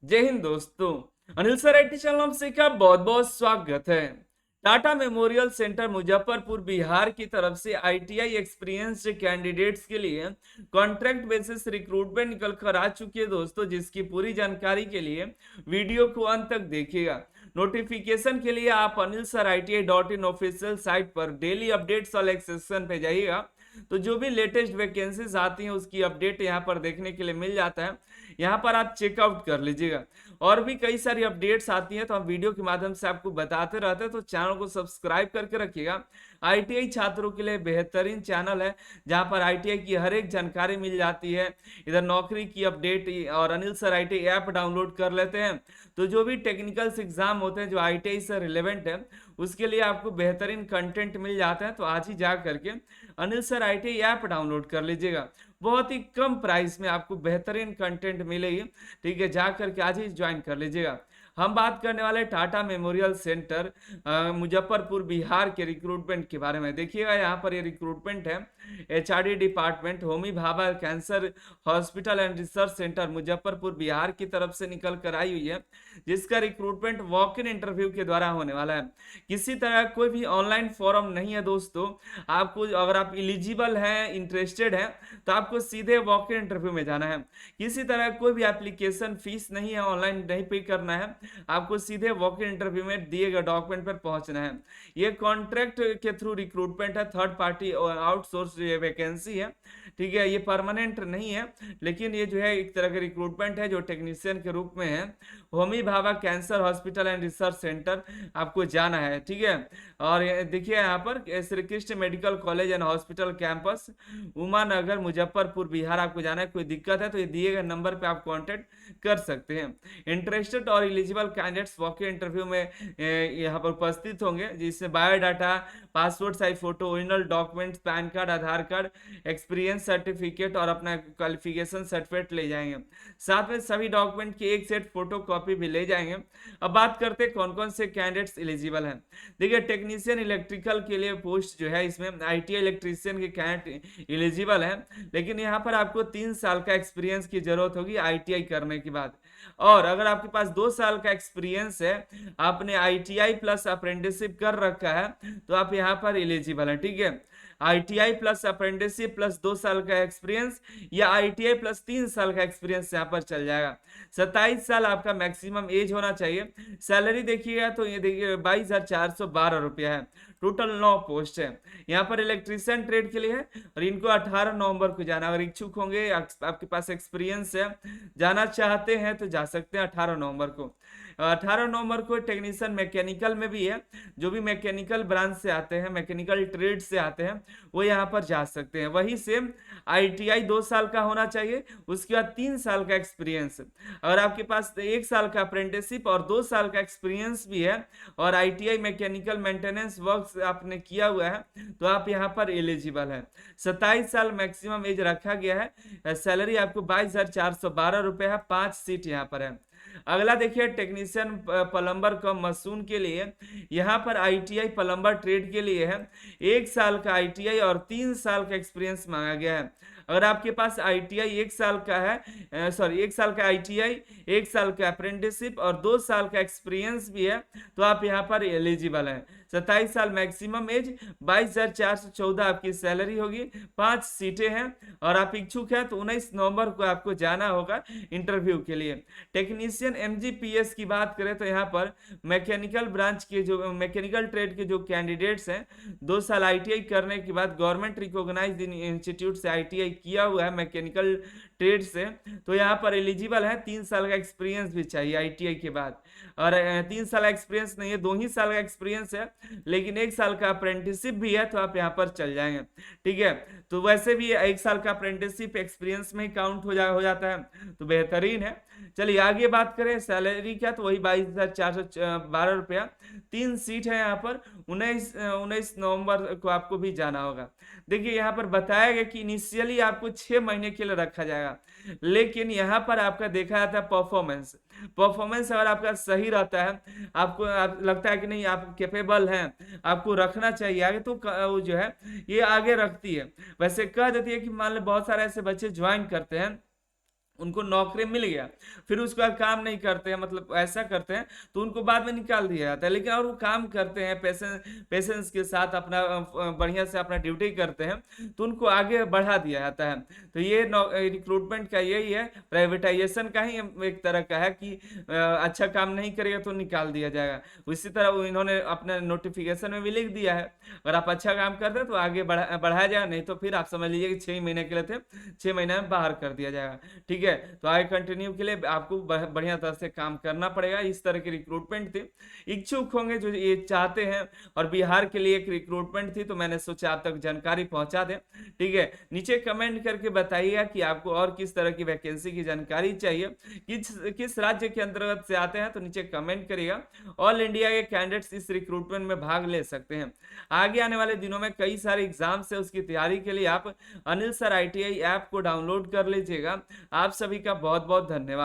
जय हिंद दोस्तों। Anil sir IT channel में सीखा बहुत बहुत स्वागत है। टाटा मेमोरियल सेंटर मुजफ्फरपुर बिहार की तरफ से आईटीआई एक्सपीरियंस्ड कैंडिडेट्स के लिए कॉन्ट्रैक्ट बेसिस रिक्रूटमेंट निकल कर आ चुकी है दोस्तों, जिसकी पूरी जानकारी के लिए वीडियो को अंत तक देखिएगा। नोटिफिकेशन के लिए आप anilsariti.in ऑफिशियल साइट पर डेली अपडेट्स वाले सेक्शन पे जाइएगा, तो जो भी लेटेस्ट वैकेंसीज आती हैं उसकी अपडेट यहाँ पर देखने के लिए मिल जाता है। यहाँ पर आप चेकआउट कर लीजिएगा। और भी कई सारी अपडेट्स आती हैं तो हम वीडियो के माध्यम से आपको बताते रहते हैं, तो चैनल को सब्सक्राइब करके रखिएगा। आईटीआई छात्रों के लिए बेहतरीन चैनल है, जहां पर आईटीआई की हर एक जानकारी मिल जाती है। इधर नौकरी की अपडेट और Anil sir ITI app download कर लेते हैं, तो जो भी टेक्निकल्स एग्जाम होते हैं जो आईटीआई से रिलेवेंट है उसके लिए आपको बेहतरीन कंटेंट मिल जाता है। तो आज ही जा करके Anil sir ITI app download कर लीजिएगा। बहुत ही कम प्राइस में आपको बेहतरीन कंटेंट मिलेगी। ठीक है, जा करके आज ही ज्वाइन कर लीजिएगा। हम बात करने वाले टाटा मेमोरियल सेंटर मुजफ्फरपुर बिहार के रिक्रूटमेंट के बारे में। देखिएगा यहाँ पर ये रिक्रूटमेंट है HRD department Homi Bhabha cancer hospital and research centre Muzaffarpur Bihar की तरफ से निकल कर आई हुई है, जिसका रिक्रूटमेंट वॉक इन इंटरव्यू के द्वारा होने वाला है। किसी तरह कोई भी ऑनलाइन फॉर्म नहीं है दोस्तों। आपको अगर आप इलिजिबल हैं, इंटरेस्टेड हैं, तो आपको सीधे वॉक इन इंटरव्यू में जाना है। किसी तरह कोई भी एप्लीकेशन फीस नहीं है, ऑनलाइन नहीं पे करना है, आपको सीधे वॉक इन इंटरव्यू में दिए गए डॉक्यूमेंट पर पहुंचना है। ये कॉन्ट्रैक्ट के थ्रू रिक्रूटमेंट है, थर्ड पार्टी और आउटसोर्स वैकेंसी है। ठीक है, ये परमानेंट नहीं है, लेकिन ये जो है एक तरह का रिक्रूटमेंट है जो टेक्नीशियन के रूप में है। Homi Bhabha cancer hospital and research centre आपको जाना है। ठीक है, और देखिए यहाँ पर Shri Krishna medical college and hospital campus Uma Nagar Muzaffarpur Bihar आपको जाना है। कोई दिक्कत है तो ये दिए गए नंबर पे आप कांटेक्ट कर सकते हैं। इंटरेस्टेड और eligible candidates walk in interview में यहाँ पर उपस्थित होंगे, जिससे biodata, passport size photo, original documents, PAN card, Aadhaar card, experience certificate और अपना क्वालिफिकेशन सर्टिफिकेट ले जाएंगे। साथ में सभी डॉक्यूमेंट की एक सेट फोटो कॉपी भी ले जाएंगे। अब बात करते हैं कौन कौन से कैंडिडेट्स एलिजिबल हैं। देखिए, टेक्नीशियन इलेक्ट्रिकल के लिए पोस्ट जो है इसमें आईटीआई इलेक्ट्रीशियन के कैंडिडेट एलिजिबल है, लेकिन यहाँ पर आपको 3 साल का एक्सपीरियंस की जरूरत होगी आईटीआई करने के बाद। और अगर आपके पास 2 साल का एक्सपीरियंस है, आपने आईटीआई प्लस अप्रेंटिसशिप कर रखा है, तो आप यहाँ पर एलिजिबल है। ठीक है, आईटीआई प्लस अप्रेंटिसशिप प्लस 2 साल का एक्सपीरियंस या आईटीआई प्लस 3 साल का एक्सपीरियंस यहाँ पर चल जाएगा। 27 साल आपका मैक्सिमम एज होना चाहिए। सैलरी देखिएगा तो ये देखिए 22,412 रुपया है। टोटल 9 पोस्ट है यहाँ पर इलेक्ट्रीशियन ट्रेड के लिए है, और इनको 18 नवंबर को जाना। अगर इच्छुक होंगे, आपके पास एक्सपीरियंस है, जाना चाहते हैं तो जा सकते हैं 18 नवंबर को। 18 नवंबर को टेक्नीशियन मैकेनिकल में भी है, जो भी मैकेनिकल ब्रांच से आते हैं, मैकेनिकल ट्रेड से आते हैं, वो यहाँ पर जा सकते हैं। वही सेम आईटीआई 2 साल का होना चाहिए, उसके बाद 3 साल का एक्सपीरियंस। अगर आपके पास 1 साल का अप्रेंटिसशिप और 2 साल का एक्सपीरियंस भी है और आईटीआई मैकेनिकल मेंटेनेंस वर्क आपने किया हुआ है, तो आप यहाँ पर एलिजिबल है। 27 साल मैक्सिमम एज रखा गया है। सैलरी आपको 22,412 रुपये है। 5 सीट यहाँ पर है। अगला देखिए, टेक्नीशियन प्लम्बर कम मशीन के लिए यहाँ पर आईटीआई प्लम्बर ट्रेड के लिए है। 1 साल का आईटीआई और 3 साल का एक्सपीरियंस मांगा गया है। अगर आपके पास आईटीआई 1 साल का है, सॉरी 1 साल का आईटीआई, 1 साल का अप्रेंटिसशिप और 2 साल का एक्सपीरियंस भी है, तो आप यहाँ पर एलिजिबल है। 27 साल मैक्सिमम एज, 22,414 आपकी सैलरी होगी। 5 सीटें हैं और आप इच्छुक हैं तो 19 नवंबर को आपको जाना होगा इंटरव्यू के लिए। टेक्नीशियन एमजीपीएस की बात करें तो यहाँ पर मैकेनिकल ब्रांच के जो मैकेनिकल ट्रेड के जो कैंडिडेट्स हैं, 2 साल आईटीआई करने के बाद गवर्नमेंट रिकॉग्नाइज्ड इंस्टीट्यूट से आईटीआई किया हुआ है मैकेनिकल ट्रेड से, तो यहाँ पर एलिजिबल है। 3 साल का एक्सपीरियंस भी चाहिए आईटीआई के बाद, और 3 साल का एक्सपीरियंस नहीं है, 2 ही साल का एक्सपीरियंस है, लेकिन 1 साल का अप्रेंटिसशिप भी है, तो आप यहाँ पर चल जाएंगे। ठीक है, तो वैसे भी 1 साल का अप्रेंटिसशिप एक्सपीरियंस में ही काउंट हो जाता है, तो बेहतरीन है। चलिए आगे बात करें सैलरी क्या, तो वही 22,412 रुपया। 3 सीट है यहाँ पर। 19 नवंबर को आपको भी जाना होगा। देखिए यहाँ पर बताया गया कि इनिशियली आपको 6 महीने के लिए रखा जाएगा, लेकिन यहाँ पर आपका देखा जाता है परफॉर्मेंस अगर आपका सही रहता है, आपको लगता है कि नहीं आप कैपेबल हैं, आपको रखना चाहिए आगे, तो वो जो है ये आगे रखती है। वैसे कह देती है कि मान लो बहुत सारे ऐसे बच्चे ज्वाइन करते हैं उनको नौकरी मिल गया, फिर उसके बाद काम नहीं करते हैं, मतलब ऐसा करते हैं, तो उनको बाद में निकाल दिया जाता है। लेकिन और वो काम करते हैं पेशेंस के साथ, अपना बढ़िया से अपना ड्यूटी करते हैं, तो उनको आगे बढ़ा दिया जाता है। तो ये रिक्रूटमेंट का यही है, प्राइवेटाइजेशन का ही एक तरह का है कि अच्छा काम नहीं करेगा तो निकाल दिया जाएगा। उसी तरह इन्होंने अपने नोटिफिकेशन में भी लिख दिया है, अगर आप अच्छा काम करते हैं तो आगे बढ़ाया जाएगा, नहीं तो फिर आप समझ लीजिए कि 6 महीने के लिए थे, 6 महीने में बाहर कर दिया जाएगा। ठीक है, तो आगे कंटिन्यू के लिए आपको बढ़िया तरह से काम करना पड़ेगा। इस तरह की रिक्रूटमेंट थी, इच्छुक होंगे जो ये चाहते हैं, और बिहार के लिए एक रिक्रूटमेंट थी, तो मैंने सोचा आप तक जानकारी पहुंचा दें। ठीक है, नीचे कमेंट करके बताइएगा कि आपको और किस तरह की वैकेंसी की जानकारी चाहिए, किस राज्य के अंतर्गत से आते हैं, तो नीचे कमेंट करिएगा। ऑल इंडिया के कैंडिडेट्स इस रिक्रूटमेंट में भाग ले सकते हैं। आगे आने वाले दिनों में कई सारे एग्जाम्स है, उसकी तैयारी के लिए आप अनिल सर ITI ऐप को डाउनलोड कर लीजिएगा। आप सभी का बहुत बहुत धन्यवाद।